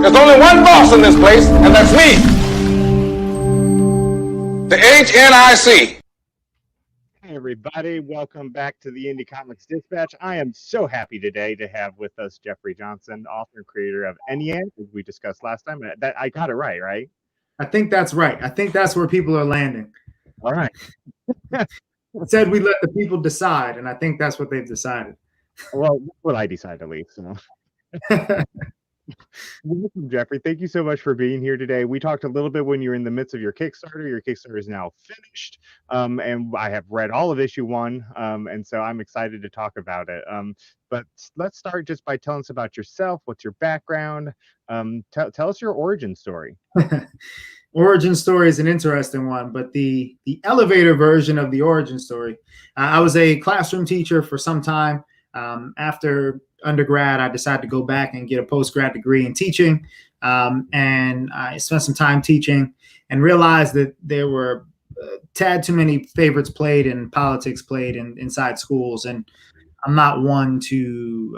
There's only one boss in this place, and that's me. The HNIC. Hey everybody, welcome back to the Indie Comics Dispatch. I am so happy today to have with us Jeffrey Johnson, author and creator of Ennead, as we discussed last time. That I got it right? I think that's right. I think that's where people are landing. All right. It said we let the people decide, and I think that's what they've decided. Well, that's what I decided at least. So. Welcome, Jeffrey. Thank you so much for being here today. We talked a little bit when you were in the midst of your Kickstarter. Your Kickstarter is now finished, and I have read all of issue 1, and so I'm excited to talk about it. But let's start just by telling us about yourself. What's your background? Tell us your origin story. Origin story is an interesting one, but the elevator version of the origin story, I was a classroom teacher for some time. After undergrad, I decided to go back and get a postgrad degree in teaching. And I spent some time teaching and realized that there were a tad too many favorites played and politics played inside schools. And I'm not one to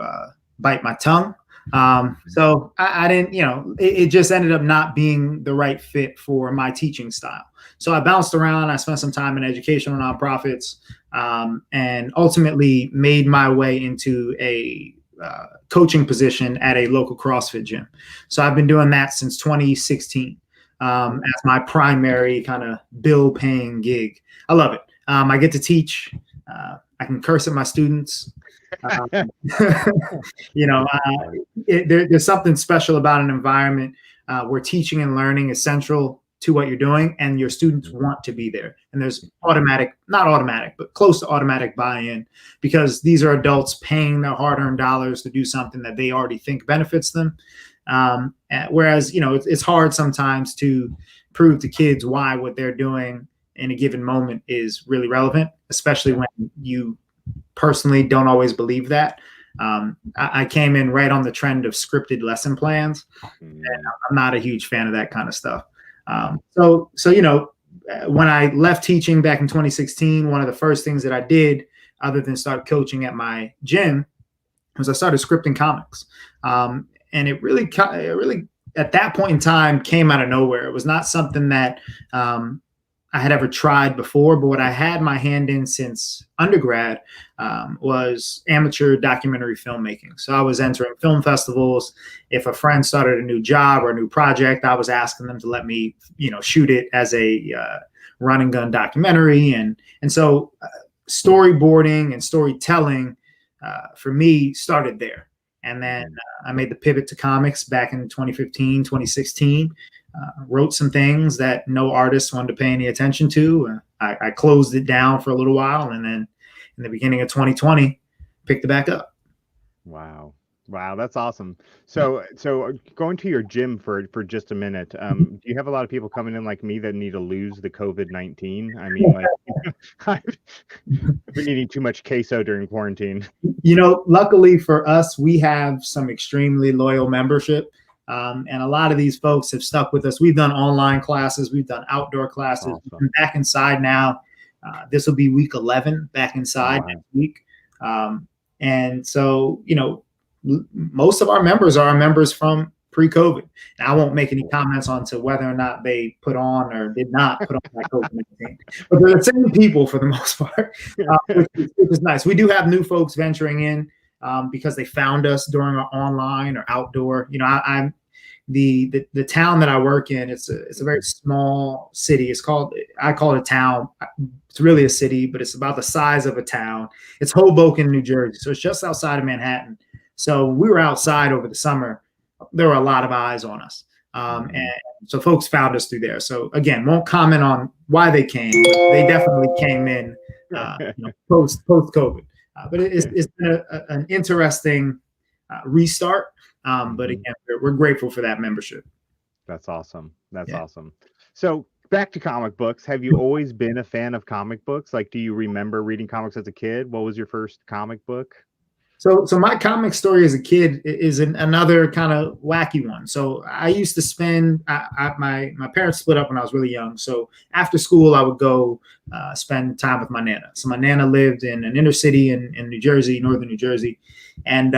bite my tongue. So I didn't, it just ended up not being the right fit for my teaching style. So I bounced around. I spent some time in educational nonprofits, and ultimately made my way into a coaching position at a local CrossFit gym. So I've been doing that since 2016 as my primary kind of bill-paying gig. I love it. I get to teach. I can curse at my students. There's something special about an environment where teaching and learning is central to what you're doing, and your students want to be there. And there's not automatic, but close to automatic buy-in, because these are adults paying their hard-earned dollars to do something that they already think benefits them. Whereas, it's hard sometimes to prove to kids why what they're doing in a given moment is really relevant, especially when you personally don't always believe that. I came in right on the trend of scripted lesson plans, and I'm not a huge fan of that kind of stuff. So when I left teaching back in 2016, one of the first things that I did, other than start coaching at my gym, was I started scripting comics. And it really at that point in time came out of nowhere. It was not something that I had ever tried before, but what I had my hand in since undergrad was amateur documentary filmmaking. So I was entering film festivals. If a friend started a new job or a new project, I was asking them to let me, shoot it as a run and gun documentary. And so storyboarding and storytelling for me started there. And then I made the pivot to comics back in 2015, 2016. Wrote some things that no artist wanted to pay any attention to. I closed it down for a little while, and then in the beginning of 2020, picked it back up. Wow, that's awesome. So going to your gym for just a minute, do you have a lot of people coming in like me that need to lose the COVID-19? I mean, I've been eating too much queso during quarantine. Luckily for us, we have some extremely loyal membership. And a lot of these folks have stuck with us. We've done online classes. We've done outdoor classes. Awesome. We've been back inside now. This will be week 11 back inside next week. And so, most of our members are members from pre-COVID. Now, I won't make any comments on to whether or not they put on or did not put on that COVID-19. But they're the same people for the most part, which is nice. We do have new folks venturing in because they found us during our online or outdoor. I'm the town that I work in. It's a very small city. I call it a town. It's really a city, but it's about the size of a town. It's Hoboken, New Jersey. So it's just outside of Manhattan. So we were outside over the summer. There were a lot of eyes on us. And so folks found us through there. So again, won't comment on why they came, but they definitely came in post COVID. But it's been an interesting restart. But again, we're grateful for that membership. That's awesome. That's awesome. So back to comic books. Have you always been a fan of comic books? Like, do you remember reading comics as a kid? What was your first comic book? So my comic story as a kid is another kind of wacky one. So I used to spend, my parents split up when I was really young. So after school, I would go spend time with my Nana. So my Nana lived in an inner city in New Jersey, northern New Jersey. And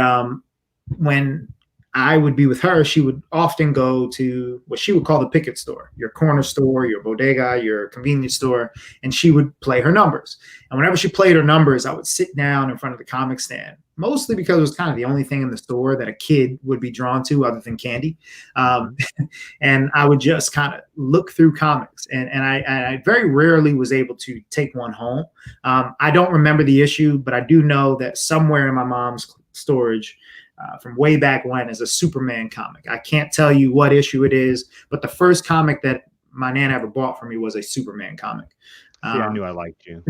when I would be with her. She would often go to what she would call the picket store, your corner store, your bodega, your convenience store, and she would play her numbers. And whenever she played her numbers, I would sit down in front of the comic stand, mostly because it was kind of the only thing in the store that a kid would be drawn to other than candy. And I would just kind of look through comics. And I very rarely was able to take one home. I don't remember the issue, but I do know that somewhere in my mom's storage from way back when is a Superman comic. I can't tell you what issue it is, but the first comic that my Nana ever bought for me was a Superman comic. I knew I liked you.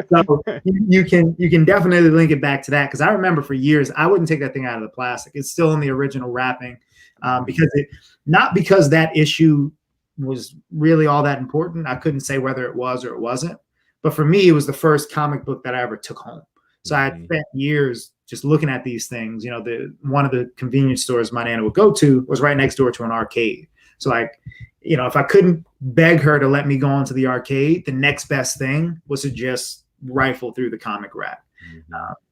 So you can definitely link it back to that, because I remember for years I wouldn't take that thing out of the plastic. It's still in the original wrapping, not because that issue was really all that important. I couldn't say whether it was or it wasn't, but for me, it was the first comic book that I ever took home. So I had spent years just looking at these things. You know, one of the convenience stores my Nana would go to was right next door to an arcade. So like, you know, if I couldn't beg her to let me go into the arcade, the next best thing was to just rifle through the comic rack.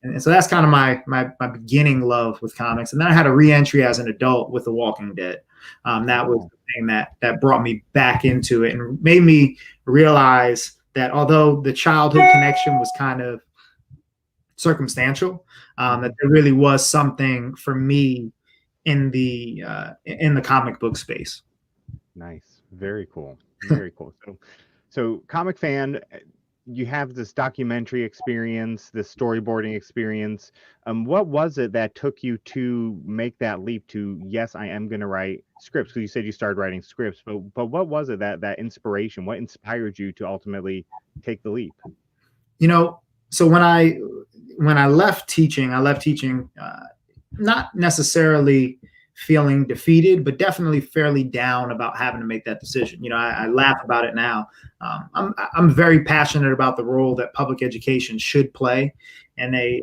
And so that's kind of my beginning love with comics. And then I had a re-entry as an adult with The Walking Dead. That was the thing that brought me back into it and made me realize that although the childhood connection was kind of circumstantial, that there really was something for me in the comic book space. Nice. Very cool. Very cool. So comic fan, you have this documentary experience, this storyboarding experience. What was it that took you to make that leap to, yes, I am going to write scripts? Because you said you started writing scripts, but what was it that inspiration, what inspired you to ultimately take the leap? You know, so when I left teaching, not necessarily feeling defeated, but definitely fairly down about having to make that decision. You know, I laugh about it now. I'm very passionate about the role that public education should play in a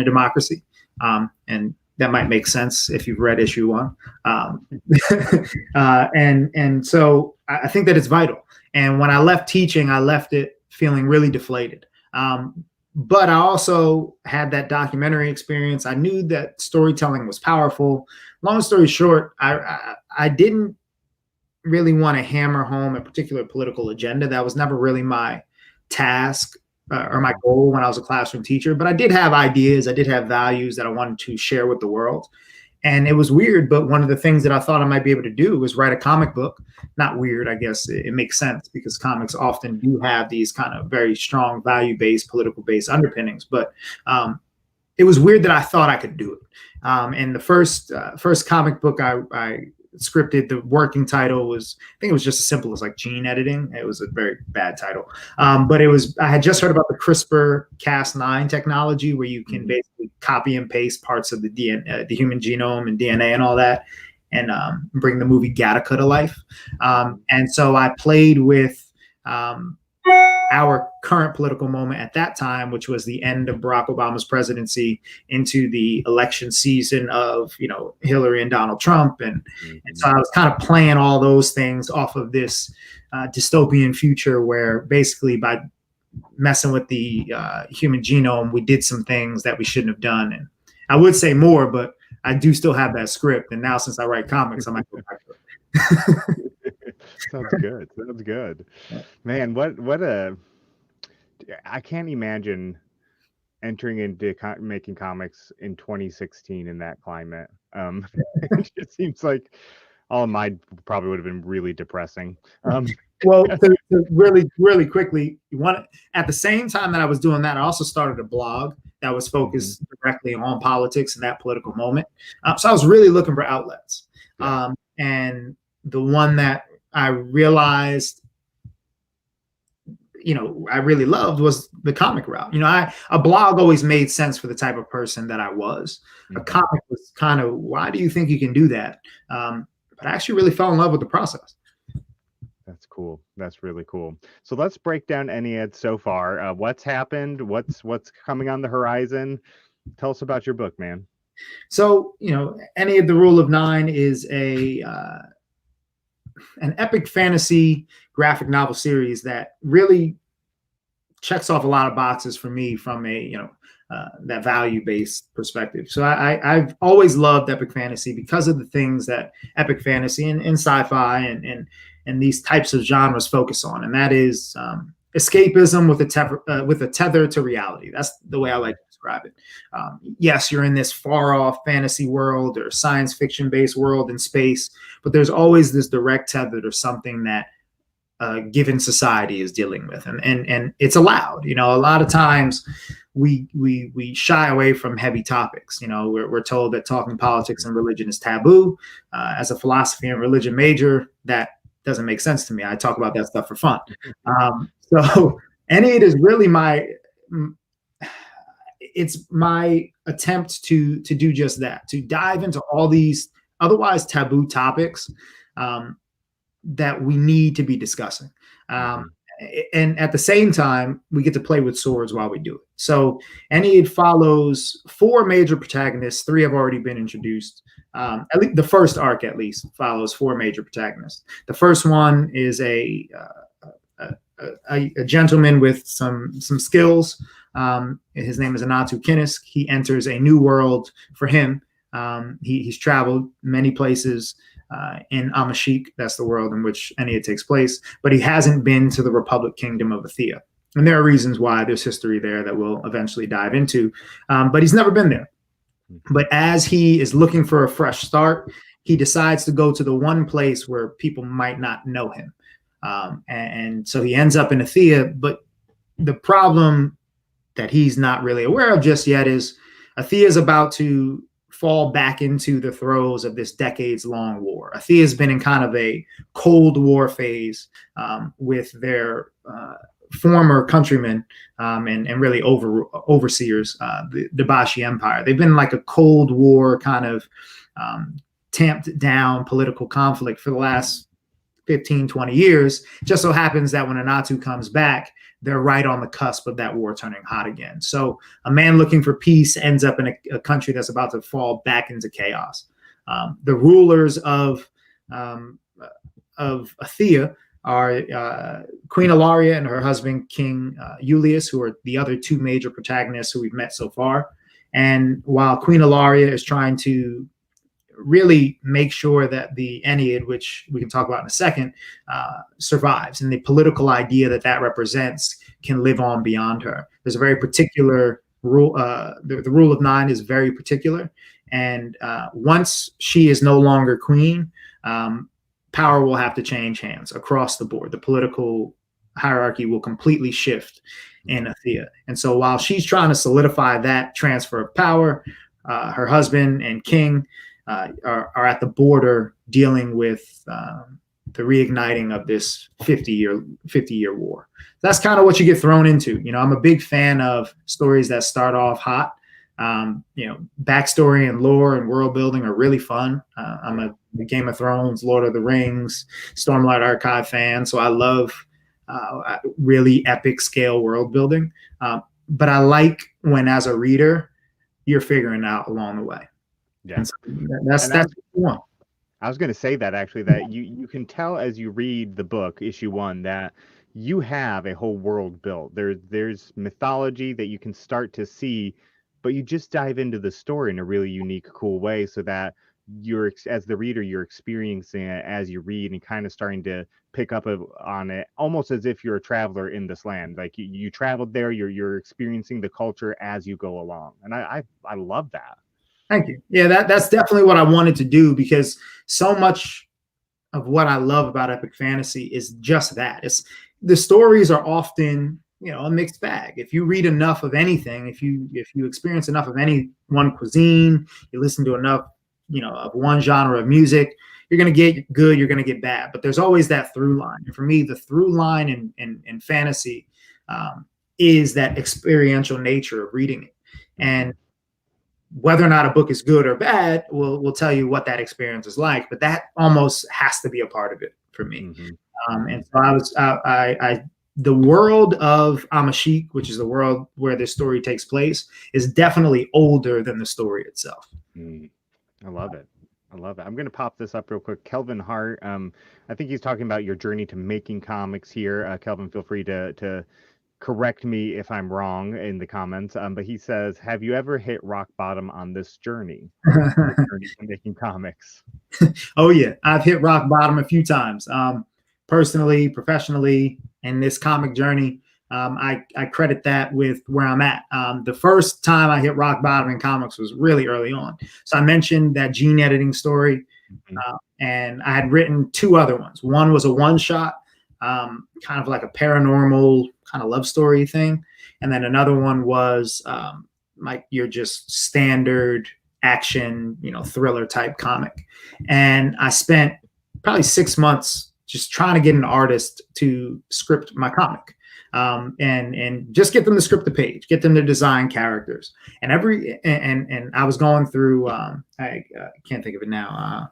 democracy, and that might make sense if you've read issue 1. And so I think that it's vital. And when I left teaching, I left it feeling really deflated. But I also had that documentary experience. I knew that storytelling was powerful. Long story short, I didn't really want to hammer home a particular political agenda. That was never really my task or my goal when I was a classroom teacher. But I did have ideas. I did have values that I wanted to share with the world. And it was weird, but one of the things that I thought I might be able to do was write a comic book. Not weird, I guess. It makes sense because comics often do have these kind of very strong value-based, political-based underpinnings. But it was weird that I thought I could do it. And the first comic book I scripted, the working title was, I think it was just as simple as like gene editing. It was a very bad title. But I had just heard about the CRISPR-Cas9 technology where you can basically copy and paste parts of the DNA, the human genome and DNA and all that, and bring the movie Gattaca to life. And so I played with our current political moment at that time, which was the end of Barack Obama's presidency into the election season of, you know, Hillary and Donald Trump. And so I was kind of playing all those things off of this dystopian future where basically by messing with the human genome, we did some things that we shouldn't have done. And I would say more, but I do still have that script. And now since I write comics, I might go back to it. Sounds good. Sounds good. Man, I can't imagine entering into making comics in 2016 in that climate. It just seems like all of mine probably would have been really depressing. Well, to really, really quickly, at the same time that I was doing that, I also started a blog that was focused directly on politics in that political moment. So I was really looking for outlets. And the one that I realized, you know, I really loved was the comic route. You know, a blog always made sense for the type of person that I was. A comic was kind of, why do you think you can do that? But I actually really fell in love with the process. That's cool. That's really cool. So let's break down Ennead so far. What's happened? What's coming on the horizon? Tell us about your book, man. So, you know, Ennead, the Rule of 9 is an epic fantasy graphic novel series that really checks off a lot of boxes for me from a that value-based perspective. So I've always loved epic fantasy because of the things that epic fantasy and sci-fi and these types of genres focus on, and that is escapism with a tether to reality. That's the way I like to describe it. Yes, you're in this far-off fantasy world or science fiction-based world in space, but there's always this direct tether to something that given society is dealing with, and it's allowed. A lot of times we shy away from heavy topics. We're told that talking politics and religion is taboo. As a philosophy and religion major, that doesn't make sense to me. I talk about that stuff for fun. So Ennead is really it's my attempt to do just that, to dive into all these otherwise taboo topics that we need to be discussing. And at the same time, we get to play with swords while we do it. So Ennead follows 4 major protagonists. 3 have already been introduced. At least the first arc, at least, follows 4 major protagonists. The first one is a gentleman with some skills. His name is Anatu. He enters a new world for him. He's traveled many places in Amashik. That's the world in which Ennead takes place, but he hasn't been to the Republic Kingdom of Athea. And there are reasons why. There's history there that we'll eventually dive into, but he's never been there. But as he is looking for a fresh start, he decides to go to the one place where people might not know him. And so he ends up in Athea, but the problem that he's not really aware of just yet is Athea is about to fall back into the throes of this decades-long war. Athea has been in kind of a Cold War phase with their former countrymen and really overseers, the Dabashi Empire. They've been like a Cold War kind of tamped down political conflict for the last 15, 20 years. Just so happens that when Anatu comes back, they're right on the cusp of that war turning hot again. So a man looking for peace ends up in a country that's about to fall back into chaos. The rulers of Athea are Queen Ilaria and her husband, King Julius, who are the other 2 major protagonists who we've met so far. And while Queen Ilaria is trying to really make sure that the Ennead, which we can talk about in a second, survives, and the political idea that represents can live on beyond her. There's a very particular rule. The rule of 9 is very particular, and once she is no longer queen, power will have to change hands across the board. The political hierarchy will completely shift in Athea. And so while she's trying to solidify that transfer of power, her husband and king are at the border dealing with the reigniting of this 50-year war. That's kind of what you get thrown into. I'm a big fan of stories that start off hot. Backstory and lore and world building are really fun. I'm a Game of Thrones, Lord of the Rings, Stormlight Archive fan, so I love really epic scale world building. But I like when, as a reader, you're figuring out along the way. Yeah, so that's what you want. I was going to say that actually, that you can tell as you read the book, issue 1, that you have a whole world built. There's mythology that you can start to see, but you just dive into the story in a really unique, cool way, so that you're, as the reader, you're experiencing it as you read and kind of starting to pick up on it, almost as if you're a traveler in this land. Like you traveled there, you're experiencing the culture as you go along, and I love that. Thank you. Yeah, that's definitely what I wanted to do, because so much of what I love about epic fantasy is just that. It's the stories are often, a mixed bag. If you read enough of anything, if you experience enough of any one cuisine, you listen to enough, of one genre of music, you're going to get good, you're going to get bad. But there's always that through line. And for me, the through line in fantasy is that experiential nature of reading it. And whether or not a book is good or bad will tell you what that experience is like, but that almost has to be a part of it for me. Mm-hmm. And so the world of Amashik, which is the world where this story takes place, is definitely older than the story itself. I love it. I'm going to pop this up real quick. Kelvin Hart, I think he's talking about your journey to making comics here. Kelvin, feel free to correct me if I'm wrong in the comments, but he says, have you ever hit rock bottom on this journey? Your journey to making comics. Oh yeah, I've hit rock bottom a few times, personally, professionally, in this comic journey. I credit that with where I'm at. The first time I hit rock bottom in comics was really early on. So I mentioned that gene editing story, and I had written two other ones. One was a one shot, kind of like a paranormal kind of love story thing, and then another one was like your just standard action, thriller type comic. And I spent probably 6 months just trying to get an artist to script my comic, and just get them to script the page, get them to design characters. And I was going through, I can't think of it now,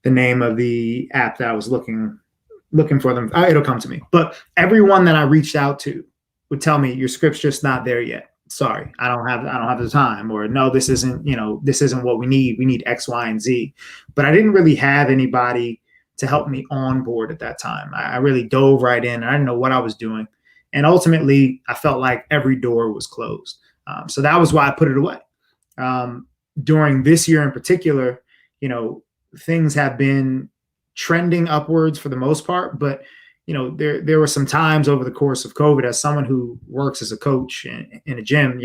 the name of the app that I was looking for them. It'll come to me. But everyone that I reached out to would tell me, your script's just not there yet. Sorry, I don't have the time, or no, this isn't what we need. We need X, Y, and Z. But I didn't really have anybody to help me on board at that time. I really dove right in. I didn't know what I was doing. And ultimately, I felt like every door was closed. So that was why I put it away. During this year in particular, things have been trending upwards for the most part, but there were some times over the course of COVID, as someone who works as a coach in a gym,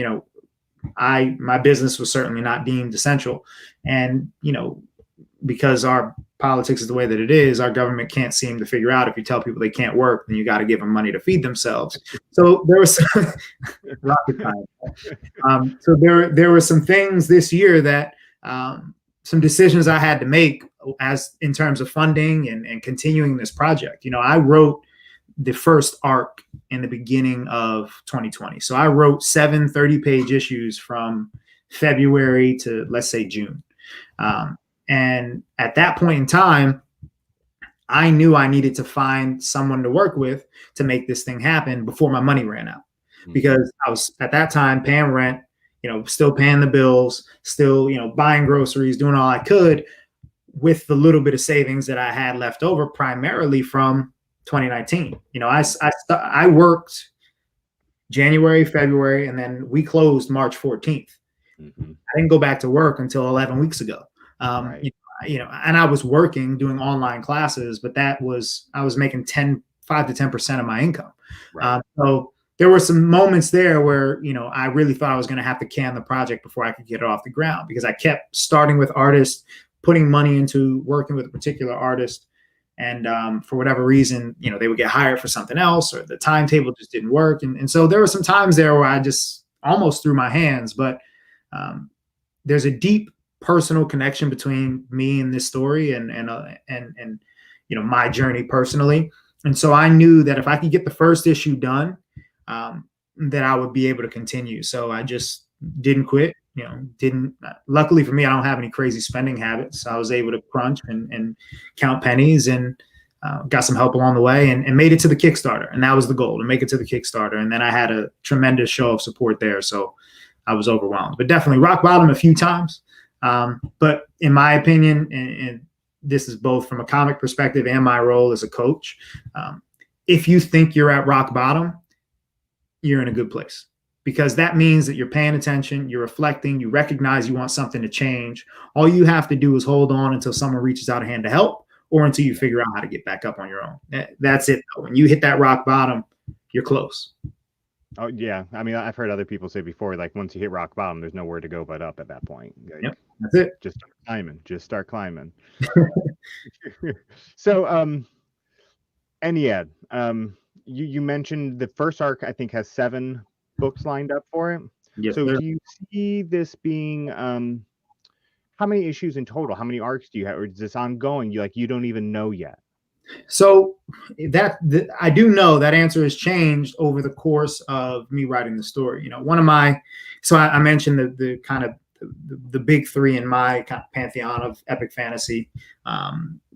my business was certainly not deemed essential. And, because our politics is the way that it is, our government can't seem to figure out, if you tell people they can't work, then you got to give them money to feed themselves. So there was so there were some things this year that, some decisions I had to make as in terms of funding and continuing this project. I wrote the first arc in the beginning of 2020. So I wrote 7 30-page issues from February to, let's say, June. And at that point in time, I knew I needed to find someone to work with to make this thing happen before my money ran out. Because I was at that time paying rent, still paying the bills, still, buying groceries, doing all I could with the little bit of savings that I had left over, primarily from 2019. I worked January, February, and then we closed March 14th. I didn't go back to work until 11 weeks ago. Right. And I was working, doing online classes, but I was making 5 to 10% of my income. Right. So there were some moments there where, I really thought I was going to have to can the project before I could get it off the ground, because I kept starting with artists, putting money into working with a particular artist. And for whatever reason, they would get hired for something else, or the timetable just didn't work. And so there were some times there where I just almost threw my hands. But there's a deep personal connection between me and this story and my journey personally. And so I knew that if I could get the first issue done, that I would be able to continue. So I just didn't quit. Luckily for me, I don't have any crazy spending habits. I was able to crunch and count pennies, and got some help along the way, and made it to the Kickstarter. And that was the goal, to make it to the Kickstarter. And then I had a tremendous show of support there. So I was overwhelmed, but definitely rock bottom a few times. But in my opinion, and this is both from a comic perspective and my role as a coach, if you think you're at rock bottom, you're in a good place. Because that means that you're paying attention, you're reflecting, you recognize you want something to change. All you have to do is hold on until someone reaches out a hand to help, or until you figure out how to get back up on your own. That's it. When you hit that rock bottom, you're close. Oh, yeah. I mean, I've heard other people say before, like, once you hit rock bottom, there's nowhere to go but up at that point. Like, yep, that's it. Just start climbing. So, Ennead, you mentioned the first arc, I think, has 7 books lined up for it. Yes, so sir. Do you see this being how many issues in total? How many arcs do you have, or is this ongoing? You don't even know yet? So I do know that answer has changed over the course of me writing the story. I mentioned the kind of the big 3 in my kind of pantheon of epic fantasy: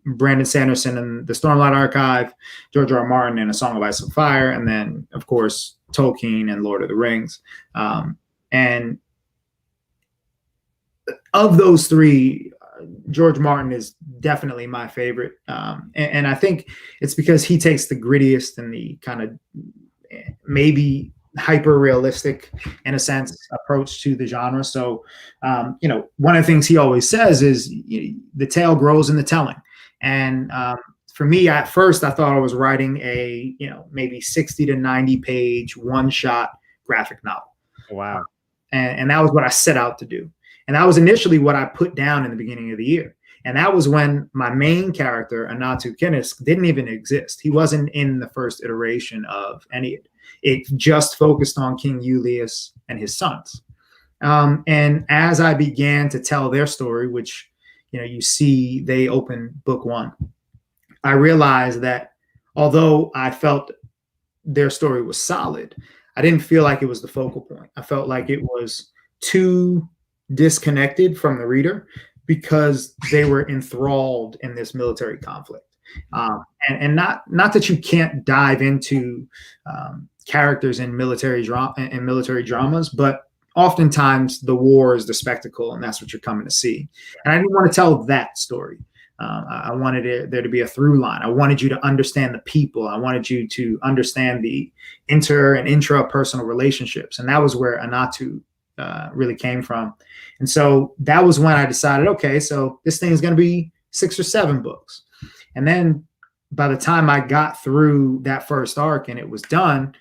Brandon Sanderson and the Stormlight Archive, George R. R. Martin and A Song of Ice and Fire, and then of course Tolkien and Lord of the Rings. And of those 3, George Martin is definitely my favorite. And I think it's because he takes the grittiest and the kind of maybe hyper realistic in a sense approach to the genre. So, one of the things he always says is the tale grows in the telling. And for me, at first, I thought I was writing a, maybe 60 to 90 page one shot graphic novel. Wow. And that was what I set out to do. And that was initially what I put down in the beginning of the year. And that was when my main character, Anatu Kinnis, didn't even exist. He wasn't in the first iteration of Ennead. It just focused on King Julius and his sons. And as I began to tell their story, which, you see they open book one, I realized that although I felt their story was solid, I didn't feel like it was the focal point. I felt like it was too disconnected from the reader because they were enthralled in this military conflict. And not that you can't dive into characters in military dramas, but oftentimes the war is the spectacle, and that's what you're coming to see. And I didn't want to tell that story. I wanted there to be a through line. I wanted you to understand the people. I wanted you to understand the inter and intrapersonal relationships. And that was where Anatu really came from. And so that was when I decided, okay, so this thing is going to be 6 or 7 books. And then by the time I got through that first arc and it was done,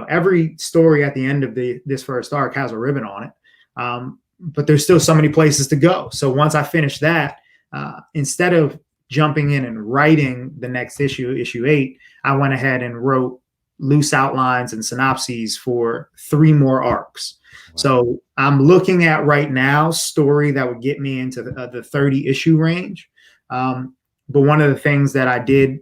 every story at the end of this first arc has a ribbon on it. But there's still so many places to go. So once I finished that, instead of jumping in and writing the next issue, issue 8, I went ahead and wrote loose outlines and synopses for 3 more arcs. Wow. So I'm looking at right now story that would get me into the 30 issue range. But one of the things that I did,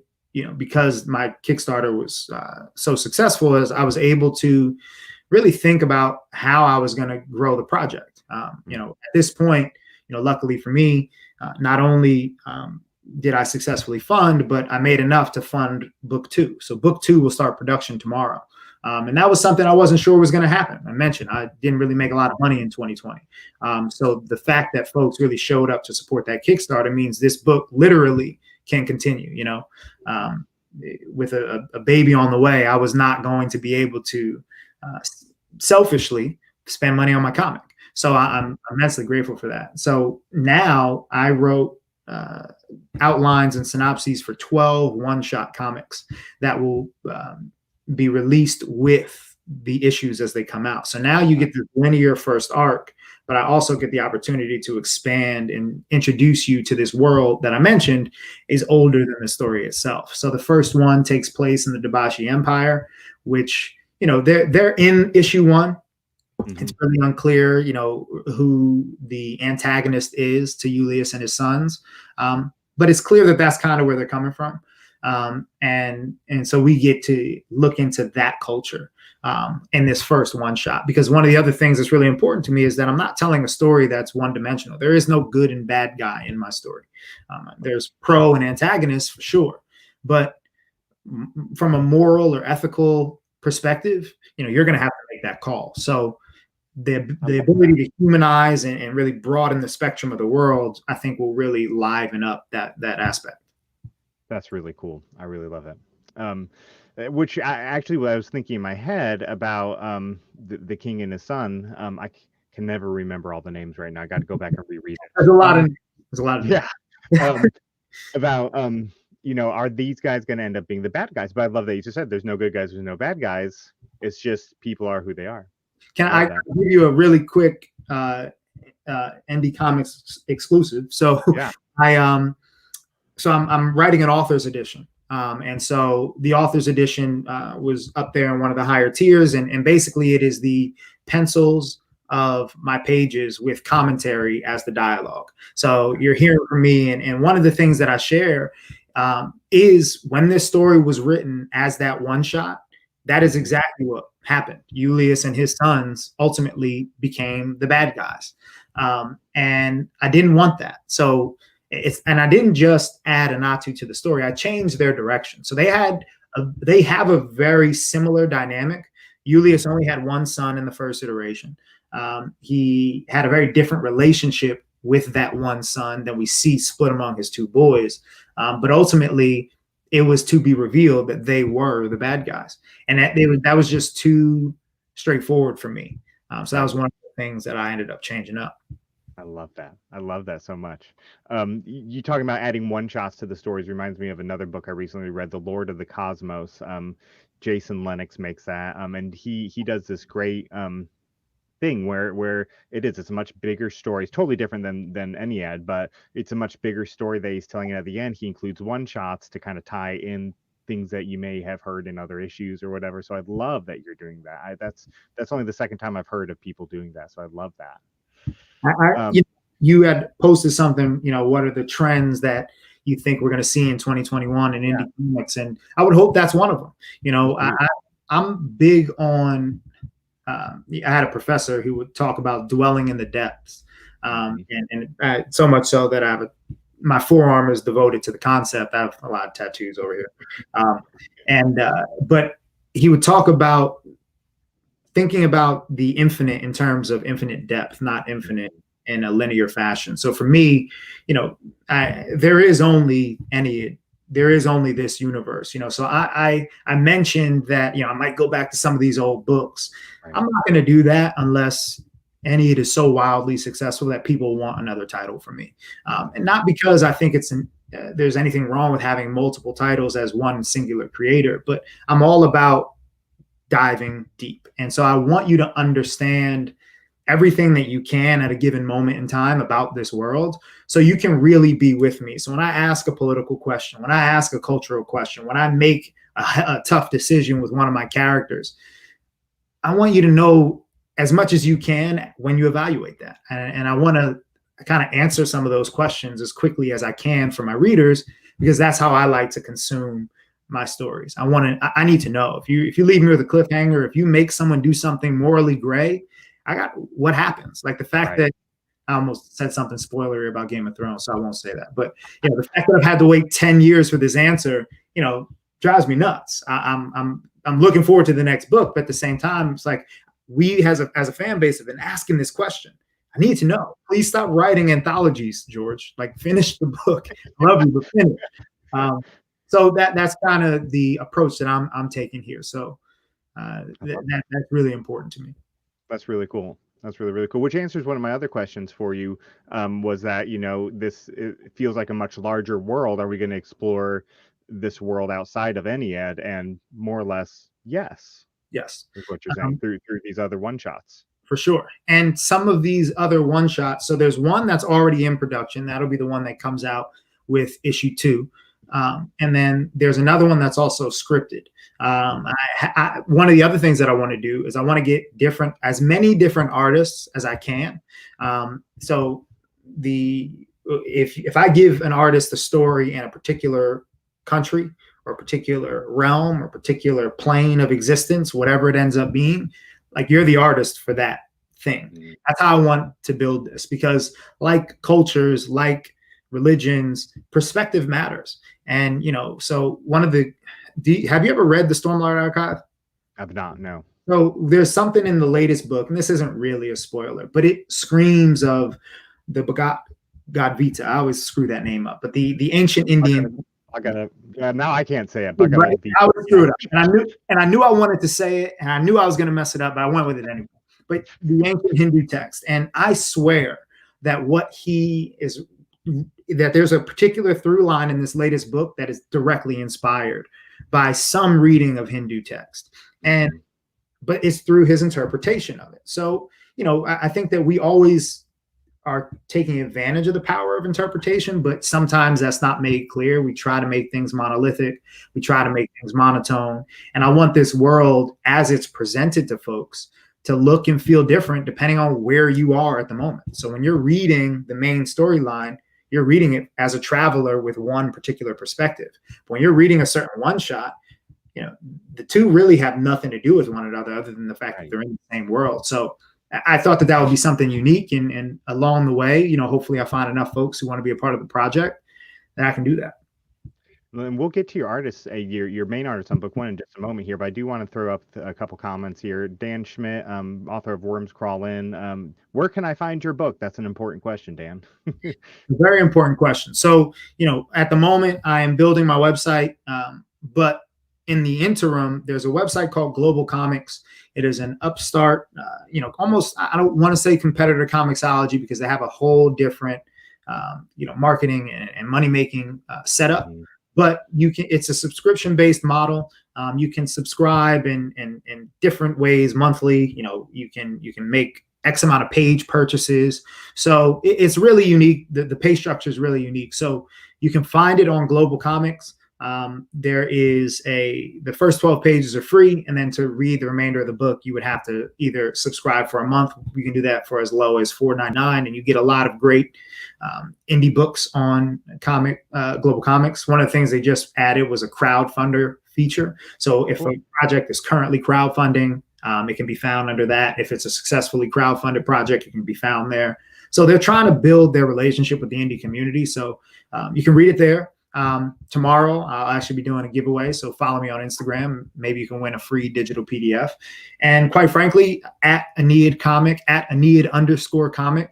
because my Kickstarter was so successful, is I was able to really think about how I was going to grow the project. At this point, luckily for me, not only did I successfully fund, but I made enough to fund book 2. So book 2 will start production tomorrow. And that was something I wasn't sure was going to happen. I mentioned I didn't really make a lot of money in 2020. So the fact that folks really showed up to support that Kickstarter means this book literally can continue. With a baby on the way, I was not going to be able to selfishly spend money on my comic. So I'm immensely grateful for that. So now I wrote outlines and synopses for 12 one-shot comics that will be released with the issues as they come out. So now you get the linear first arc, but I also get the opportunity to expand and introduce you to this world that I mentioned is older than the story itself. So the first one takes place in the Dabashi Empire, which, they're in issue 1. Mm-hmm. It's really unclear, who the antagonist is to Julius and his sons. But it's clear that that's kind of where they're coming from. And so we get to look into that culture in this first one shot, because one of the other things that's really important to me is that I'm not telling a story that's one dimensional. There is no good and bad guy in my story. There's pro and antagonist for sure, but from a moral or ethical perspective, you're going to have to make that call. So the ability to humanize and really broaden the spectrum of the world, I think, will really liven up that aspect. That's really cool. I really love it. Which what I was thinking in my head about the king and his son. I can never remember all the names right now. I got to go back and reread it. There's a lot of yeah. About are these guys going to end up being the bad guys? But I love that you just said there's no good guys, there's no bad guys. It's just people are who they are. Can I give you a really quick ND Comics exclusive? So yeah. I'm writing an author's edition. And so the author's edition was up there in one of the higher tiers. And basically it is the pencils of my pages with commentary as the dialogue. So you're hearing from me. And one of the things that I share is when this story was written as that one shot, that is exactly what happened. Julius and his sons ultimately became the bad guys. And I didn't want that. So and I didn't just add Anatu to the story. I changed their direction. So they have a very similar dynamic. Julius only had one son in the first iteration. He had a very different relationship with that one son than we see split among his 2 boys. But ultimately, it was to be revealed that they were the bad guys, and that was just too straightforward for me. So that was one of the things that I ended up changing up. I love that. I love that so much. You talking about adding one shots to the stories reminds me of another book I recently read, The Lord of the Cosmos. Jason Lennox makes that, and he does this great thing where it's a much bigger story. It's totally different than Ennead, but it's a much bigger story that he's telling. At the end, he includes one shots to kind of tie in things that you may have heard in other issues or whatever. So I love that you're doing that. That's only the second time I've heard of people doing that. So I love that. You had posted something, what are the trends that you think we're going to see in 2021 in indie comics? And I would hope that's one of them. I'm big on, I had a professor who would talk about dwelling in the depths. And so much so that my forearm is devoted to the concept. I have a lot of tattoos over here. But he would talk about thinking about the infinite in terms of infinite depth, not infinite in a linear fashion. So for me, there is only Ennead. There is only this universe, So I mentioned that, I might go back to some of these old books. Right. I'm not going to do that unless Ennead is so wildly successful that people want another title from me. And not because I think there's anything wrong with having multiple titles as one singular creator, but I'm all about diving deep. And so I want you to understand everything that you can at a given moment in time about this world, so you can really be with me. So when I ask a political question, when I ask a cultural question, when I make a tough decision with one of my characters, I want you to know as much as you can when you evaluate that. And I want to kind of answer some of those questions as quickly as I can for my readers, because that's how I like to consume my stories. I need to know if you leave me with a cliffhanger, if you make someone do something morally gray, what happens? Like the fact that I almost said something spoilery about Game of Thrones, so I won't say that. But the fact that I've had to wait 10 years for this answer, drives me nuts. I'm looking forward to the next book, but at the same time, it's like we as a fan base have been asking this question. I need to know. Please stop writing anthologies, George. Like, finish the book. I love you, but finish. So that's kind of the approach that I'm taking here. So that's really important to me. That's really cool. That's really, really cool. Which answers one of my other questions for you, was that, it feels like a much larger world. Are we going to explore this world outside of Ennead? And more or less, yes. Yes. Is what you're saying through these other one-shots. For sure. And some of these other one-shots, so there's one that's already in production. That'll be the one that comes out with issue 2. And then there's another one that's also scripted. One of the other things that I want to do is I want to get as many different artists as I can. So if I give an artist a story in a particular country or a particular realm or particular plane of existence, whatever it ends up being, like, you're the artist for that thing. That's how I want to build this, because like cultures, like religions, perspective matters. And, so have you ever read the Stormlight Archive? I've not, no. So there's something in the latest book, and this isn't really a spoiler, but it screams of the God Vita. I always screw that name up, but the ancient Indian. Now I can't say it. Right. I would screw it up, and I knew I wanted to say it, and I knew I was going to mess it up, but I went with it anyway. But the ancient Hindu text, and I swear that that there's a particular through line in this latest book that is directly inspired by some reading of Hindu text, but it's through his interpretation of it. So, I think that we always are taking advantage of the power of interpretation, but sometimes that's not made clear. We try to make things monolithic. We try to make things monotone. And I want this world, as it's presented to folks, to look and feel different depending on where you are at the moment. So when you're reading the main storyline, you're reading it as a traveler with one particular perspective. But when you're reading a certain one-shot, the two really have nothing to do with one another other than the fact that they're in the same world. So I thought that would be something unique, and along the way, hopefully I find enough folks who want to be a part of the project that I can do that. And we'll get to your artists, your main artist on book one in just a moment here, but I do want to throw up a couple comments here. Dan Schmidt, author of Worms Crawl In. Where can I find your book? That's an important question, Dan. Very important question. So, at the moment, I am building my website, but in the interim, there's a website called Global Comics. It is an upstart, almost, I don't want to say competitor Comixology, because they have a whole different, marketing and money making setup. Mm-hmm. But it's a subscription based model. You can subscribe in different ways monthly. You can make X amount of page purchases. So it's really unique. The pay structure is really unique. So you can find it on Global Comics. There is the first 12 pages are free. And then to read the remainder of the book, you would have to either subscribe for a month. You can do that for as low as $4.99, and you get a lot of great indie books on Global Comics. One of the things they just added was a crowdfunder feature. So if a project is currently crowdfunding, it can be found under that. If it's a successfully crowdfunded project, it can be found there. So they're trying to build their relationship with the indie community. So you can read it there. Tomorrow, I'll actually be doing a giveaway. So follow me on Instagram. Maybe you can win a free digital PDF. And quite frankly, at Ennead Comic, at Ennead_comic,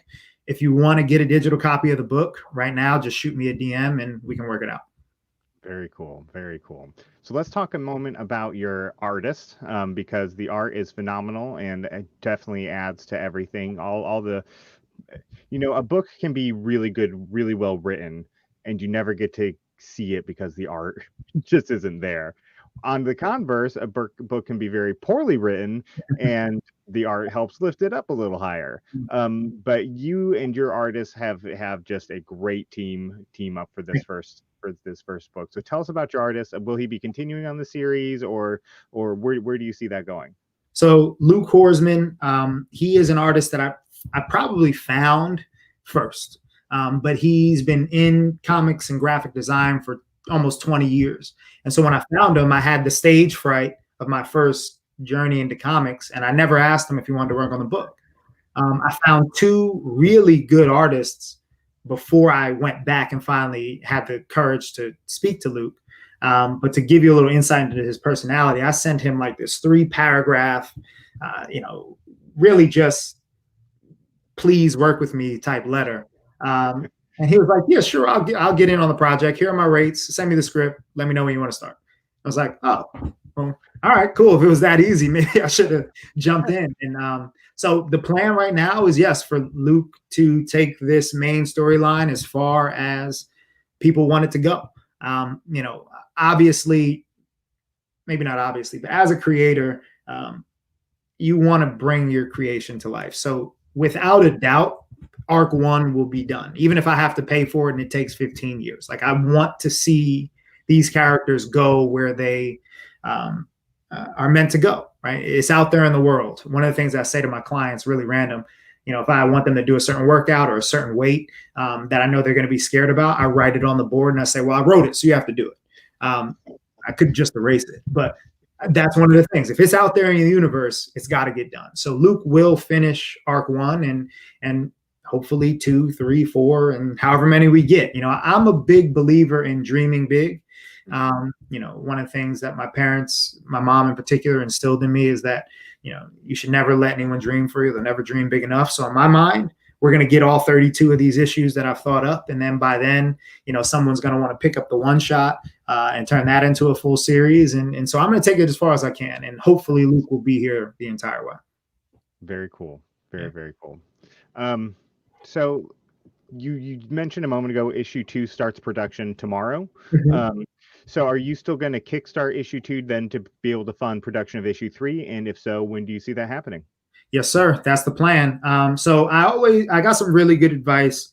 if you want to get a digital copy of the book right now, just shoot me a DM and we can work it out. Very cool. Very cool. So let's talk a moment about your artist, because the art is phenomenal and it definitely adds to everything. All the, a book can be really good, really well written, and you never get to see it because the art just isn't there. On the converse, a book can be very poorly written and the art helps lift it up a little higher. But you and your artists have just a great team up for this first book. So tell us about your artist. Will he be continuing on the series, or where do you see that going? So Luke Horsman, he is an artist that I probably found first. But he's been in comics and graphic design for almost 20 years. And so when I found him, I had the stage fright of my first journey into comics, and I never asked him if he wanted to work on the book. I found two really good artists before I went back and finally had the courage to speak to Luke. But to give you a little insight into his personality, I sent him like this 3-paragraph, really just please work with me type letter. And he was like, yeah, sure. I'll get in on the project. Here are my rates. Send me the script. Let me know when you want to start. I was like, oh, well, all right, cool. If it was that easy, maybe I should have jumped in. And so the plan right now is, yes, for Luke to take this main storyline as far as people want it to go. Obviously, maybe not obviously, but as a creator, you want to bring your creation to life. So without a doubt, Arc 1 will be done, even if I have to pay for it and it takes 15 years. Like, I want to see these characters go where they are meant to go, right? It's out there in the world. One of the things I say to my clients, really random, if I want them to do a certain workout or a certain weight that I know they're going to be scared about, I write it on the board and I say, well, I wrote it, so you have to do it. I could just erase it, but that's one of the things. If it's out there in the universe, it's got to get done. So Luke will finish Arc 1 and hopefully 2, 3, 4, and however many we get. I'm a big believer in dreaming big. One of the things that my parents, my mom in particular, instilled in me is that, you should never let anyone dream for you. They'll never dream big enough. So in my mind, we're going to get all 32 of these issues that I've thought up. And then by then, someone's going to want to pick up the one shot and turn that into a full series. And so I'm going to take it as far as I can. And hopefully Luke will be here the entire way. Very cool. Very cool. So you mentioned a moment ago, issue 2 starts production tomorrow. Mm-hmm. So are you still going to kickstart issue 2 then to be able to fund production of issue 3? And if so, when do you see that happening? Yes, sir. That's the plan. So I got some really good advice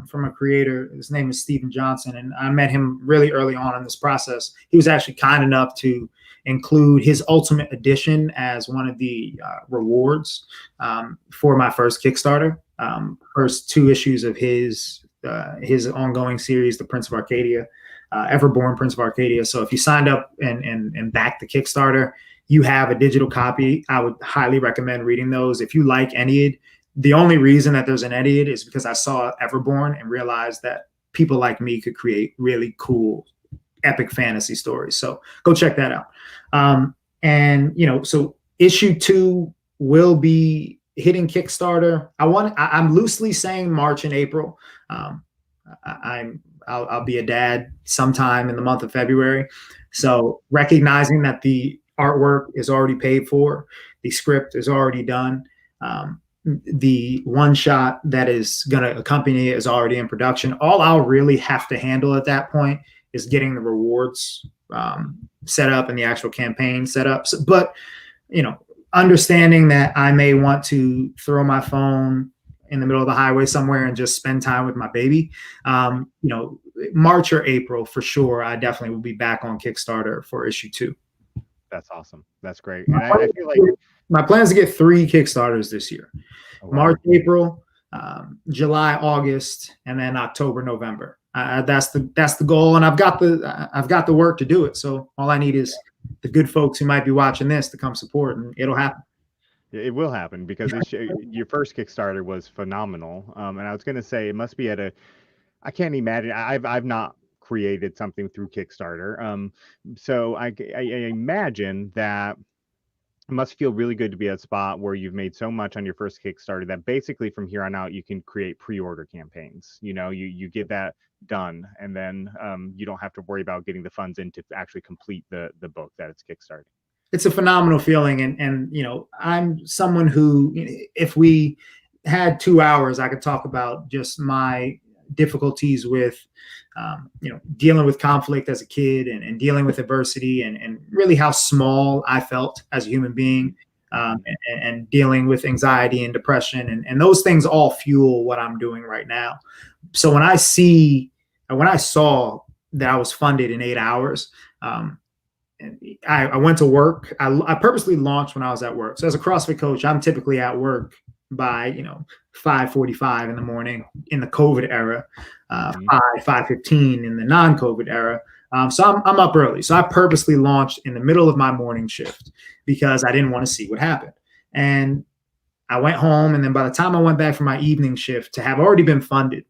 from a creator. His name is Stephen Johnson, and I met him really early on in this process. He was actually kind enough to include his Ultimate Edition as one of the rewards for my first Kickstarter. First 2 issues of his ongoing series, The Prince of Arcadia, Everborn Prince of Arcadia. So if you signed up and backed the Kickstarter, you have a digital copy. I would highly recommend reading those. If you like Ennead, the only reason that there's an Ennead is because I saw Everborn and realized that people like me could create really cool epic fantasy stories. So go check that out. And so issue 2 will be hitting Kickstarter. I'm loosely saying March and April. I'll be a dad sometime in the month of February. So recognizing that the artwork is already paid for, the script is already done, the one shot that is going to accompany it is already in production. All I'll really have to handle at that point is getting the rewards set up and the actual campaign set up. So, but, understanding that I may want to throw my phone in the middle of the highway somewhere and just spend time with my baby, March or April for sure, I definitely will be back on Kickstarter for issue 2. That's awesome. That's great. And I feel like my plan is to get 3 Kickstarters this year: March, April, July, August, and then October, November. That's the goal, and I've got the work to do it. So all I need is the good folks who might be watching this to come support, and it'll happen. it will happen because your first Kickstarter was phenomenal. And I was going to say it must be I can't imagine. I've not created something through Kickstarter. So I imagine that it must feel really good to be at a spot where you've made so much on your first Kickstarter that basically from here on out you can create pre-order campaigns. You get that done, and then you don't have to worry about getting the funds in to actually complete the book that it's Kickstarting. It's a phenomenal feeling, and I'm someone who, if we had 2 hours, I could talk about just my difficulties with dealing with conflict as a kid and dealing with adversity and really how small I felt as a human being, and dealing with anxiety and depression, and those things all fuel what I'm doing right now. So when I saw that I was funded in 8 hours, I went to work. I purposely launched when I was at work. So as a CrossFit coach, I'm typically at work by 5:45 in the morning in the COVID era, 5:15 in the non-COVID era. So I'm up early. So I purposely launched in the middle of my morning shift because I didn't want to see what happened. And I went home, and then by the time I went back for my evening shift to have already been funded,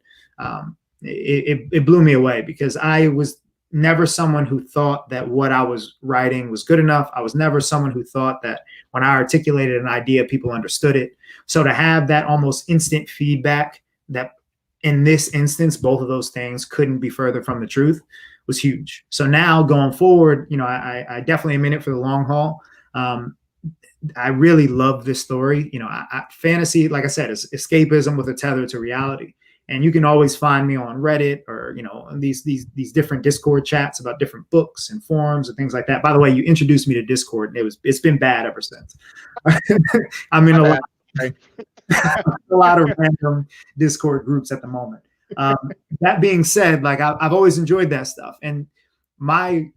it blew me away because I was never someone who thought that what I was writing was good enough. I was never someone who thought that when I articulated an idea, people understood it. So to have that almost instant feedback that in this instance, both of those things couldn't be further from the truth was huge. So now going forward, I definitely am in it for the long haul. I really love this story. Fantasy, like I said, is escapism with a tether to reality. And you can always find me on Reddit or, these different Discord chats about different books and forums and things like that. By the way, you introduced me to Discord, and it's been bad ever since. I'm in a lot of random Discord groups at the moment. That being said, like I've always enjoyed that stuff. And my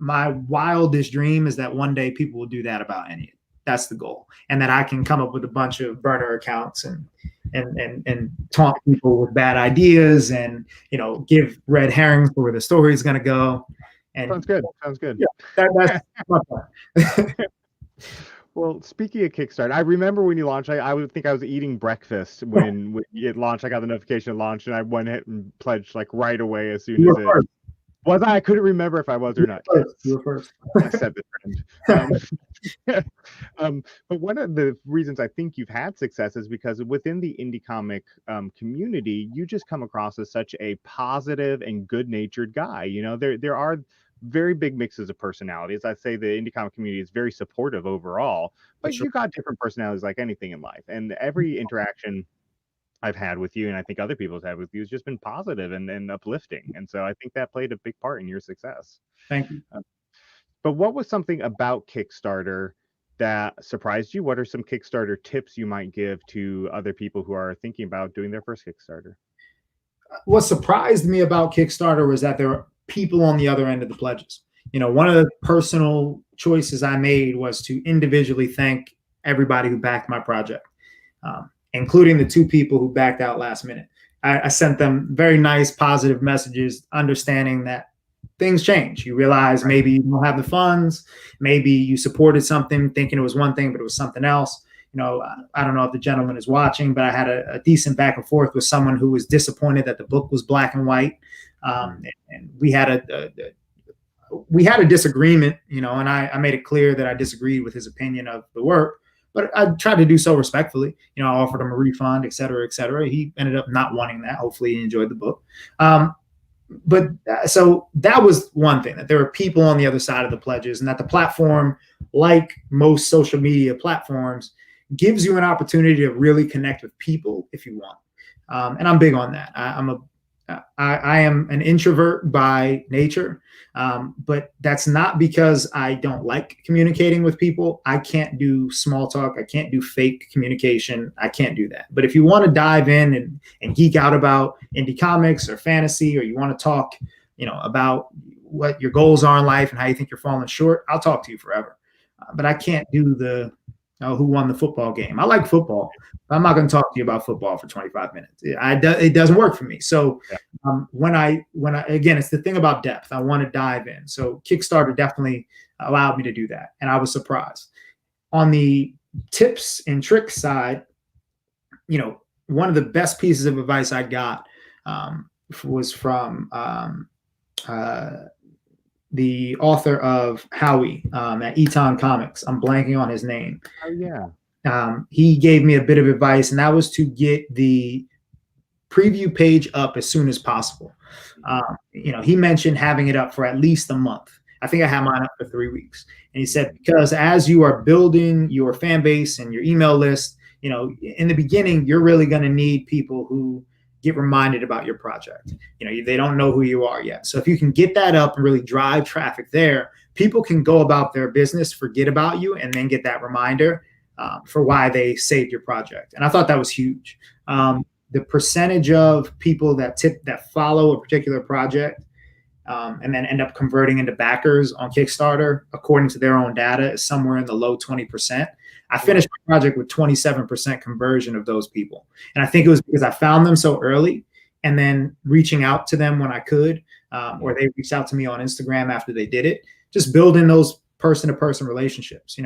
wildest dream is that one day people will do that about Ennead. That's the goal. And that I can come up with a bunch of burner accounts and taunt people with bad ideas and, give red herrings for where the story is going to go. And Sounds good. Yeah, that's my plan. Well, speaking of Kickstarter, I remember when you launched, I would think I was eating breakfast when it launched. I got the notification it launched, and I went ahead and pledged like right away as soon as it was. I couldn't remember if I was or not. You were first. I said the trend. But one of the reasons I think you've had success is because within the indie comic community, you just come across as such a positive and good-natured guy. There are very big mixes of personalities. I'd say the indie comic community is very supportive overall, but you've got different personalities like anything in life. And every interaction I've had with you, and I think other people have had with you, has just been positive and uplifting. And so I think that played a big part in your success. Thank you. But what was something about Kickstarter that surprised you? What are some Kickstarter tips you might give to other people who are thinking about doing their first Kickstarter? What surprised me about Kickstarter was that there are people on the other end of the pledges. One of the personal choices I made was to individually thank everybody who backed my project, including the 2 people who backed out last minute. I sent them very nice, positive messages, understanding that things change. You realize maybe you don't have the funds, maybe you supported something thinking it was one thing, but it was something else. I don't know if the gentleman is watching, but I had a decent back and forth with someone who was disappointed that the book was black and white. And we had we had a disagreement, and I made it clear that I disagreed with his opinion of the work, but I tried to do so respectfully. I offered him a refund, et cetera, et cetera. He ended up not wanting that. Hopefully he enjoyed the book. So that was one thing, that there were people on the other side of the pledges, and that the platform, like most social media platforms, gives you an opportunity to really connect with people if you want. And I'm big on that. I am an introvert by nature, but that's not because I don't like communicating with people. I can't do small talk. I can't do fake communication. I can't do that. But if you want to dive in and geek out about indie comics or fantasy, or you want to talk, about what your goals are in life and how you think you're falling short, I'll talk to you forever. But I can't do the who won the football game. I like football, but I'm not going to talk to you about football for 25 minutes. It doesn't work for me. So when I again, it's the thing about depth. I want to dive in. So Kickstarter definitely allowed me to do that, and I was surprised. On the tips and tricks side, one of the best pieces of advice I got was from the author of Howie at Eton Comics. I'm blanking on his name. Oh, yeah. He gave me a bit of advice, and that was to get the preview page up as soon as possible. He mentioned having it up for at least a month. I think I had mine up for 3 weeks. And he said, because as you are building your fan base and your email list, in the beginning, you're really going to need people who get reminded about your project. They don't know who you are yet. So if you can get that up and really drive traffic there, people can go about their business, forget about you, and then get that reminder for why they saved your project. And I thought that was huge. The percentage of people that follow a particular project and then end up converting into backers on Kickstarter, according to their own data, is somewhere in the low 20%. I finished my project with 27% conversion of those people. And I think it was because I found them so early, and then reaching out to them when I could, or they reached out to me on Instagram after they did it, just building those person-to-person relationships.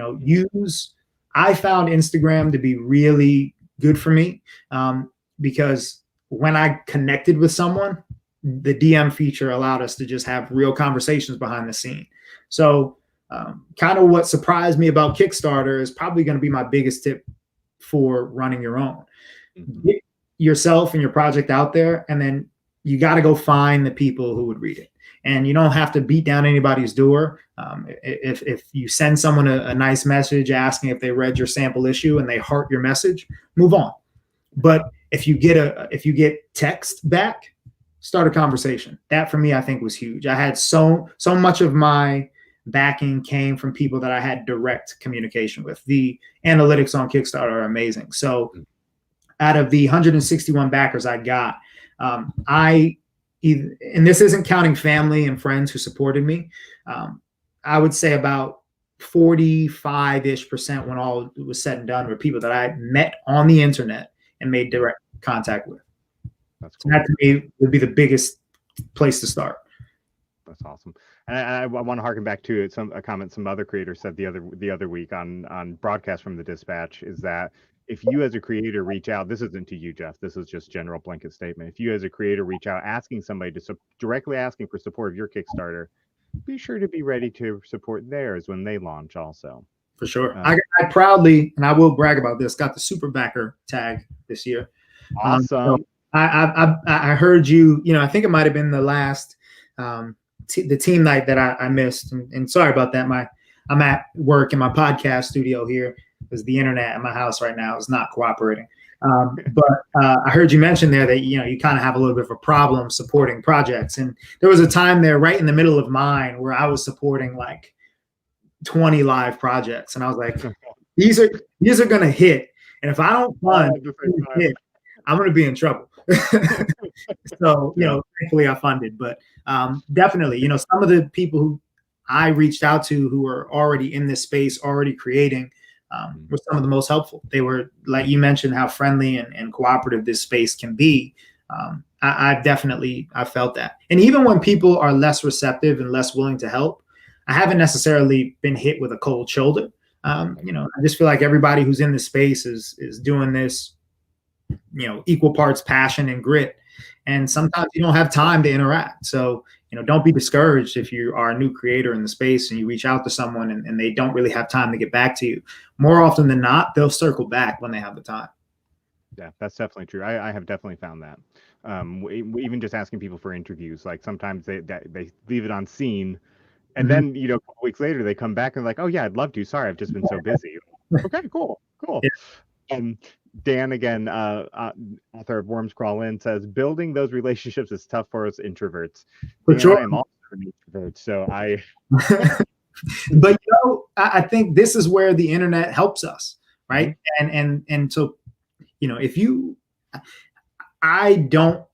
I found Instagram to be really good for me because when I connected with someone, the DM feature allowed us to just have real conversations behind the scene. So kind of what surprised me about Kickstarter is probably going to be my biggest tip for running your own. Get yourself and your project out there, and then you got to go find the people who would read it. And you don't have to beat down anybody's door. If you send someone a nice message asking if they read your sample issue and they heart your message, move on. But if you get text back, start a conversation. That for me, I think, was huge. I had so much of my backing came from people that I had direct communication with. The analytics on Kickstarter are amazing. So out of the 161 backers I got, and this isn't counting family and friends who supported me, I would say about 45-ish% when all was said and done were people that I met on the internet and made direct contact with. That's cool. So that to me would be the biggest place to start. That's awesome. And I want to harken back to a comment some other creators said the other week on Broadcast from the Dispatch, is that if you as a creator reach out, this isn't to you, Jeff, this is just general blanket statement. If you as a creator reach out asking somebody to directly asking for support of your Kickstarter, be sure to be ready to support theirs when they launch also. For sure. I proudly, and I will brag about this, got the super backer tag this year. Awesome. So I heard you, I think it might have been the last the team night that I missed, and sorry about that. I'm at work in my podcast studio here because the internet at my house right now is not cooperating. But I heard you mention there that you kind of have a little bit of a problem supporting projects, and there was a time there right in the middle of mine where I was supporting like 20 live projects, and I was like, these are gonna hit, and if I don't fund hit, I'm gonna be in trouble. So thankfully I funded, but definitely some of the people who I reached out to who were already in this space, already creating, were some of the most helpful. They were, like you mentioned, how friendly and cooperative this space can be. I felt that. And even when people are less receptive and less willing to help, I haven't necessarily been hit with a cold shoulder. I just feel like everybody who's in this space is doing this equal parts passion and grit. And sometimes you don't have time to interact. So, don't be discouraged if you are a new creator in the space and you reach out to someone and they don't really have time to get back to you. More often than not, they'll circle back when they have the time. Yeah, that's definitely true. I have definitely found that. Even just asking people for interviews, like sometimes they leave it on scene, and then a couple weeks later they come back and like, oh yeah, I'd love to. Sorry, I've just been so busy. Okay, cool. Yeah. Dan again, author of Worms Crawl In, says building those relationships is tough for us introverts. For sure. I'm also an introvert, so I. But I think this is where the internet helps us, right? And so, if you, I don't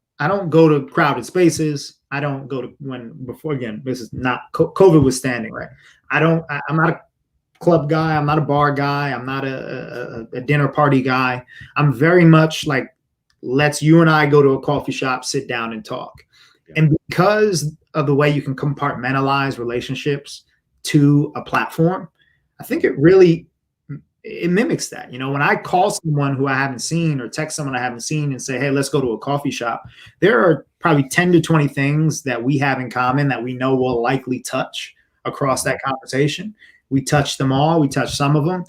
go to crowded spaces. I don't go to before again. This is not COVID was standing, right? I'm not a club guy. I'm not a bar guy. I'm not a dinner party guy. I'm very much like, let's you and I go to a coffee shop, sit down and talk. Yeah. And because of the way you can compartmentalize relationships to a platform, I think it mimics that. When I call someone who I haven't seen or text someone I haven't seen and say, hey, let's go to a coffee shop, there are probably 10 to 20 things that we have in common that we know will likely touch across that conversation. We touch them all. We touch some of them.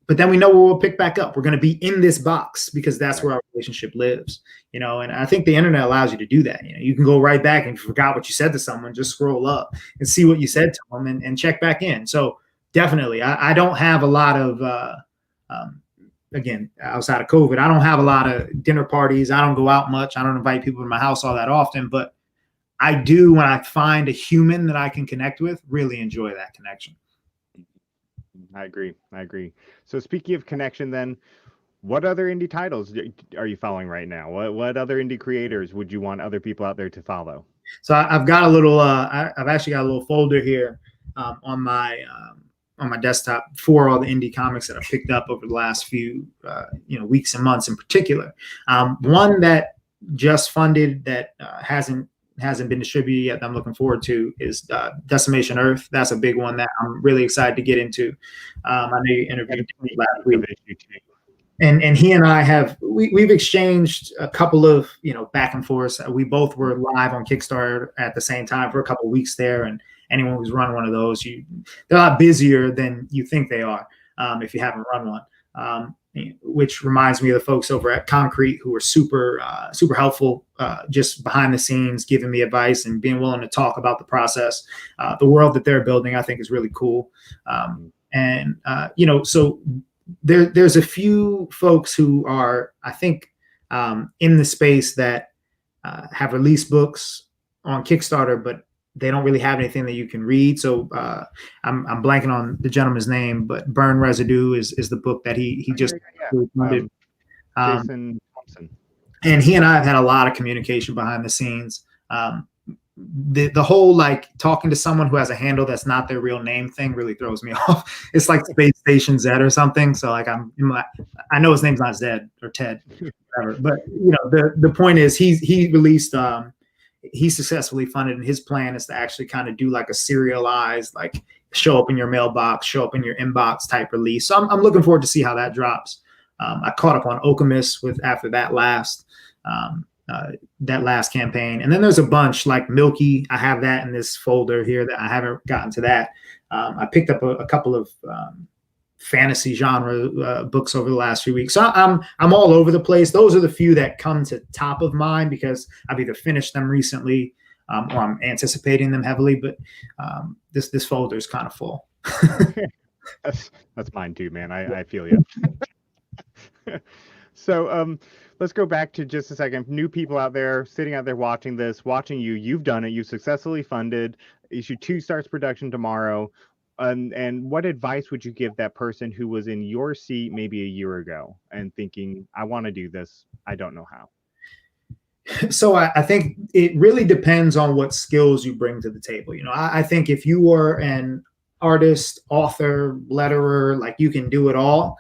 But then we know where we'll pick back up. We're going to be in this box because that's where our relationship lives, and I think the internet allows you to do that. You can go right back and if you forgot what you said to someone, just scroll up and see what you said to them and check back in. So definitely, I don't have a lot of, again, outside of COVID, I don't have a lot of dinner parties. I don't go out much. I don't invite people to my house all that often, but I do, when I find a human that I can connect with, really enjoy that connection. I agree. So speaking of connection, then, what other indie titles are you following right now? What other indie creators would you want other people out there to follow? So I've got a little. I've actually got a little folder here on my desktop for all the indie comics that I've picked up over the last few weeks and months in particular. One that just funded that hasn't been distributed yet that I'm looking forward to is Decimation Earth. That's a big one that I'm really excited to get into. I know you interviewed me last week, and he and I we've exchanged a couple of back and forth. We both were live on Kickstarter at the same time for a couple of weeks there, and anyone who's run one of those, they're a lot busier than you think they are if you haven't run one. Which reminds me of the folks over at Concrete who were super helpful, just behind the scenes, giving me advice and being willing to talk about the process. The world that they're building, I think, is really cool. So there's a few folks who are, I think, in the space that have released books on Kickstarter, but they don't really have anything that you can read. So I'm blanking on the gentleman's name, but Burn Residue is the book that he just funded. Jason Thompson. And he and I have had a lot of communication behind the scenes. The whole like talking to someone who has a handle that's not their real name thing really throws me off. It's like Space Station Zed or something. So like I know his name's not Zed or Ted, whatever. But the point is he released he successfully funded, and his plan is to actually kind of do like a serialized, like show up in your mailbox, show up in your inbox type release. So I'm looking forward to see how that drops. I caught up on Okemos after that last campaign. And then there's a bunch like Milky. I have that in this folder here that I haven't gotten to that. I picked up a couple of fantasy genre books over the last few weeks. So I'm all over the place. Those are the few that come to top of mind because I've either finished them recently or I'm anticipating them heavily. But this folder is kind of full. That's mine too, man. I feel you. So let's go back to just a second. New people out there, sitting out there watching you. You've done it. You've successfully funded. Issue 2 starts production tomorrow. And what advice would you give that person who was in your seat maybe a year ago and thinking, I want to do this, I don't know how? So I think it really depends on what skills you bring to the table. I think if you are an artist, author, letterer, like you can do it all.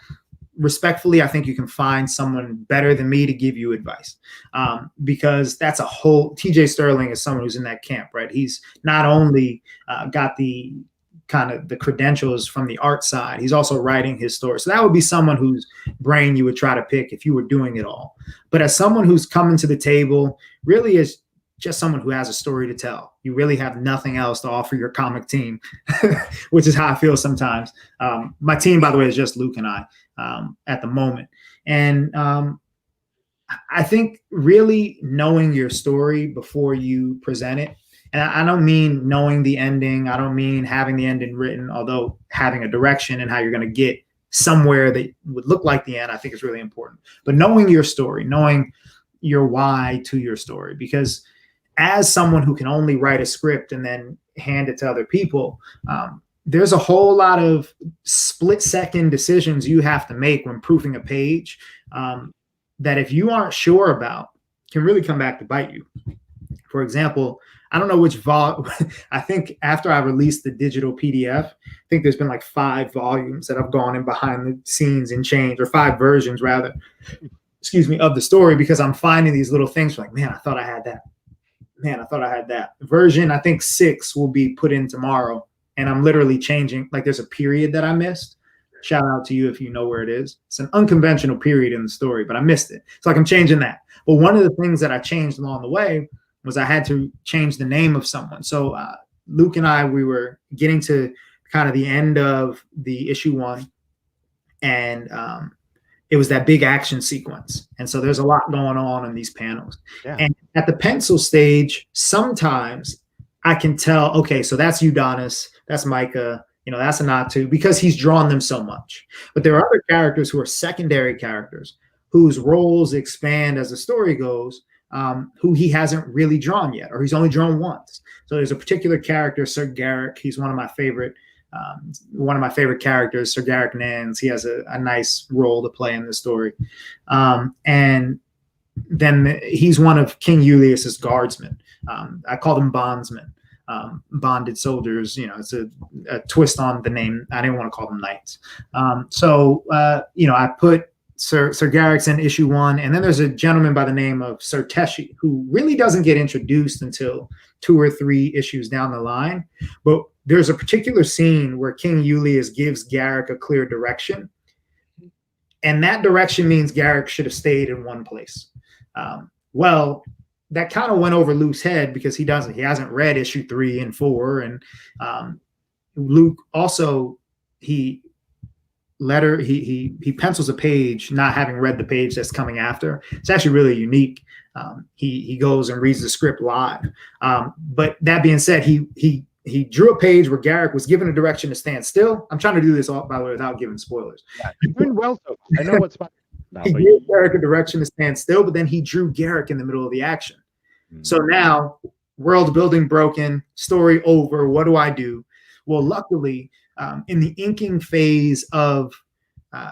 Respectfully, I think you can find someone better than me to give you advice, because that's a whole. TJ Sterling is someone who's in that camp, right? He's not only got the kind of the credentials from the art side. He's also writing his story. So that would be someone whose brain you would try to pick if you were doing it all. But as someone who's coming to the table, really is just someone who has a story to tell. You really have nothing else to offer your comic team, which is how I feel sometimes. My team, by the way, is just Luke and I at the moment. And I think really knowing your story before you present it, and I don't mean knowing the ending. I don't mean having the ending written, although having a direction and how you're going to get somewhere that would look like the end, I think is really important. But knowing your story, knowing your why to your story, because as someone who can only write a script and then hand it to other people, there's a whole lot of split-second decisions you have to make when proofing a page that if you aren't sure about, can really come back to bite you. For example, I don't know which I think after I released the digital PDF, I think there's been like 5 volumes that I've gone in behind the scenes and changed, or 5 versions rather, of the story, because I'm finding these little things like, man, I thought I had that. Man, I thought I had that. Version, I think 6 will be put in tomorrow. And I'm literally changing, like there's a period that I missed. Shout out to you if you know where it is. It's an unconventional period in the story, but I missed it. It's like I'm changing that. But one of the things that I changed along the way was I had to change the name of someone. So Luke and I, we were getting to kind of the end of the issue 1. And it was that big action sequence. And so there's a lot going on in these panels. Yeah. And at the pencil stage, sometimes I can tell, okay, so that's Udonis, that's Micah, that's Anatu, because he's drawn them so much. But there are other characters who are secondary characters whose roles expand as the story goes, who he hasn't really drawn yet, or he's only drawn once. So there's a particular character, Sir Garrick. He's one of my favorite characters, Sir Garrick Nans. He has a nice role to play in the story. And then he's one of King Julius's guardsmen. I call them bondsmen, bonded soldiers. It's a twist on the name. I didn't want to call them knights. I put Sir Garrick's in issue 1, and then there's a gentleman by the name of Sir Teshi, who really doesn't get introduced until 2 or 3 issues down the line. But there's a particular scene where King Julius gives Garrick a clear direction, and that direction means Garrick should have stayed in one place. Well, that kind of went over Luke's head because he hasn't read issue 3 and 4, and Luke also he pencils a page not having read the page that's coming after. It's actually really unique. He goes and reads the script live. But that being said, he drew a page where Garrick was given a direction to stand still. I'm trying to do this all, by the way, without giving spoilers. Yeah, you're doing well. So I know what's he gave Garrick a direction to stand still, but then he drew Garrick in the middle of the action. So now, world building broken, story over. What do I do? Well, luckily, in the inking phase of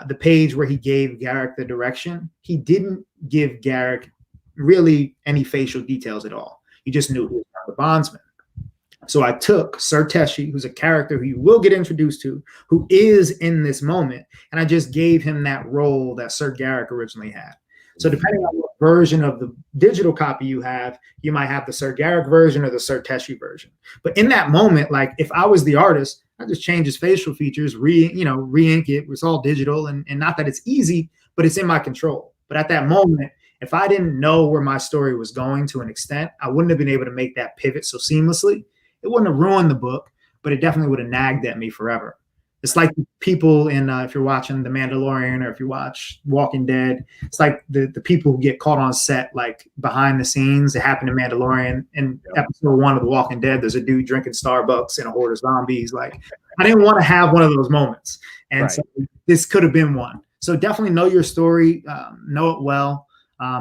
the page where he gave Garrick the direction, he didn't give Garrick really any facial details at all. He just knew he was the bondsman. So I took Sir Teshi, who's a character who you will get introduced to, who is in this moment, and I just gave him that role that Sir Garrick originally had. So depending on what version of the digital copy you have, you might have the Sir Garrick version or the Sir Teshi version. But in that moment, like if I was the artist, I just change his facial features, re-ink it. It's all digital, and not that it's easy, but it's in my control. But at that moment, if I didn't know where my story was going to an extent, I wouldn't have been able to make that pivot so seamlessly. It wouldn't have ruined the book, but it definitely would have nagged at me forever. It's like people in, if you're watching The Mandalorian or if you watch Walking Dead, it's like the people who get caught on set, like behind the scenes. It happened in Mandalorian. In episode 1 of The Walking Dead, there's a dude drinking Starbucks in a horde of zombies. Like, I didn't want to have one of those moments. And so this could have been one. So definitely know your story, know it well,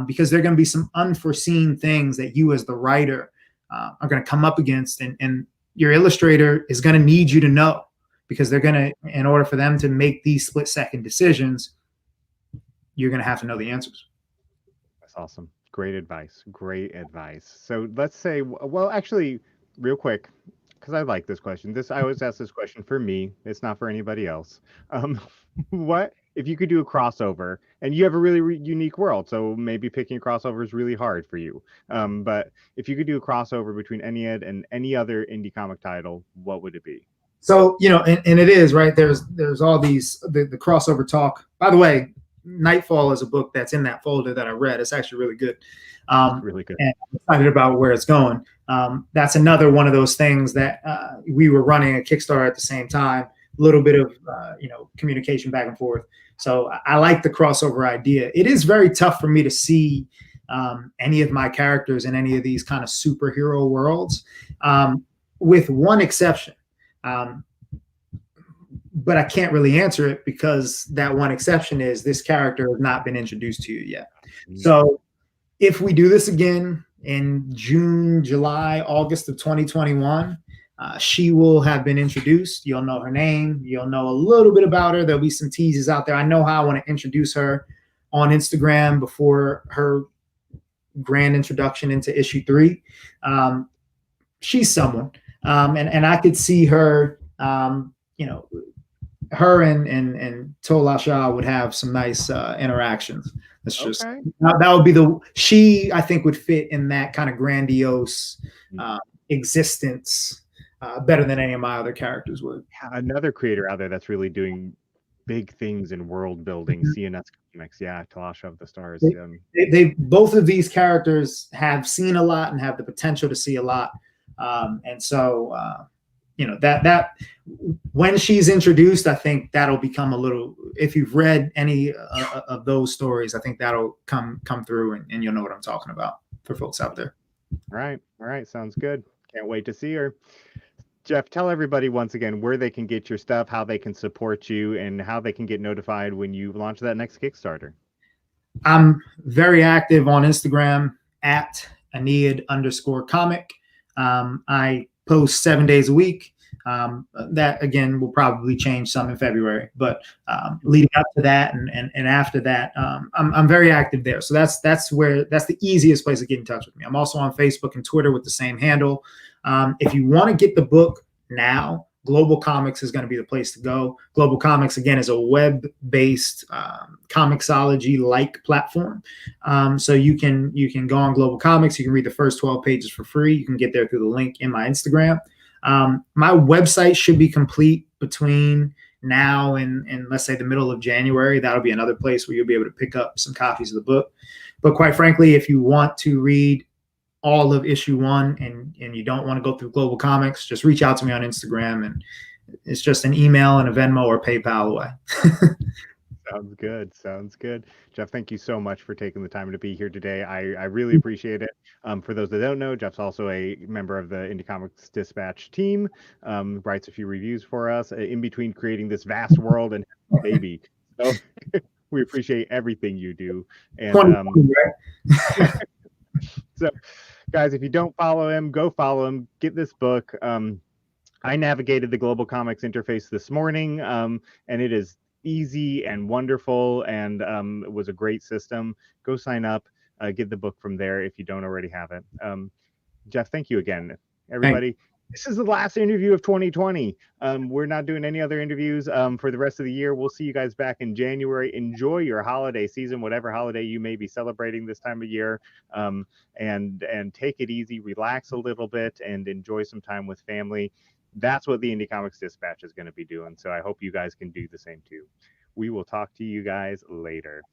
because there are going to be some unforeseen things that you as the writer are going to come up against, and your illustrator is going to need you to know, because they're going to, in order for them to make these split-second decisions, you're going to have to know the answers. That's awesome. Great advice. Great advice. So let's say, well, actually, real quick, because I like this question. I always ask this question for me. It's not for anybody else. What if you could do a crossover, and you have a really unique world, so maybe picking a crossover is really hard for you. But if you could do a crossover between Ennead and any other indie comic title, what would it be? So, and it is right. There's all these the crossover talk. By the way, Nightfall is a book that's in that folder that I read. It's actually really good. Really good. And I'm excited about where it's going. That's another one of those things that we were running a Kickstarter at the same time. A little bit of communication back and forth. So I like the crossover idea. It is very tough for me to see any of my characters in any of these kind of superhero worlds, with one exception. But I can't really answer it because that one exception is this character has not been introduced to you yet. So if we do this again in June, July, August of 2021, she will have been introduced. You'll know her name. You'll know a little bit about her. There'll be some teases out there. I know how I want to introduce her on Instagram before her grand introduction into issue 3. She's someone. And I could see her, her and Tola Shah would have some nice interactions. That's just Okay. that would be she I think would fit in that kind of grandiose existence better than any of my other characters would. Another creator out there that's really doing big things in world building, CNS Comics. Yeah, Talasha of the Stars. They both of these characters have seen a lot and have the potential to see a lot. And so that when she's introduced, I think that'll become a little, if you've read any of those stories, I think that'll come through and you'll know what I'm talking about for folks out there. All right. Sounds good. Can't wait to see her. Jeff, tell everybody once again where they can get your stuff, how they can support you, and how they can get notified when you launch that next Kickstarter. I'm very active on Instagram at Ennead_comic. I post 7 days a week. That again will probably change some in February, but leading up to that and after that, I'm very active there. So that's the easiest place to get in touch with me. I'm also on Facebook and Twitter with the same handle. If you want to get the book now, Global Comics is going to be the place to go. Global Comics, again, is a web-based Comixology-like platform. So you can go on Global Comics. You can read the first 12 pages for free. You can get there through the link in my Instagram. My website should be complete between now and let's say the middle of January. That'll be another place where you'll be able to pick up some copies of the book. But quite frankly, if you want to read all of issue 1 and you don't want to go through Global Comics, just reach out to me on Instagram, and it's just an email and a Venmo or PayPal away. Sounds good. Jeff, thank you so much for taking the time to be here today. I really appreciate it. For those that don't know, Jeff's also a member of the Indie Comics Dispatch team, writes a few reviews for us in between creating this vast world and baby. So we appreciate everything you do. And so guys, if you don't follow him, go follow him, get this book. I navigated the Global Comics interface this morning, and it is easy and wonderful, and it was a great system. Go sign up, get the book from there if you don't already have it. Jeff, thank you again, everybody. This is the last interview of 2020. We're not doing any other interviews for the rest of the year. We'll see you guys back in January. Enjoy your holiday season, whatever holiday you may be celebrating this time of year, and take it easy, relax a little bit, and enjoy some time with family. That's what the Indie Comics Dispatch is going to be doing. So I hope you guys can do the same too. We will talk to you guys later.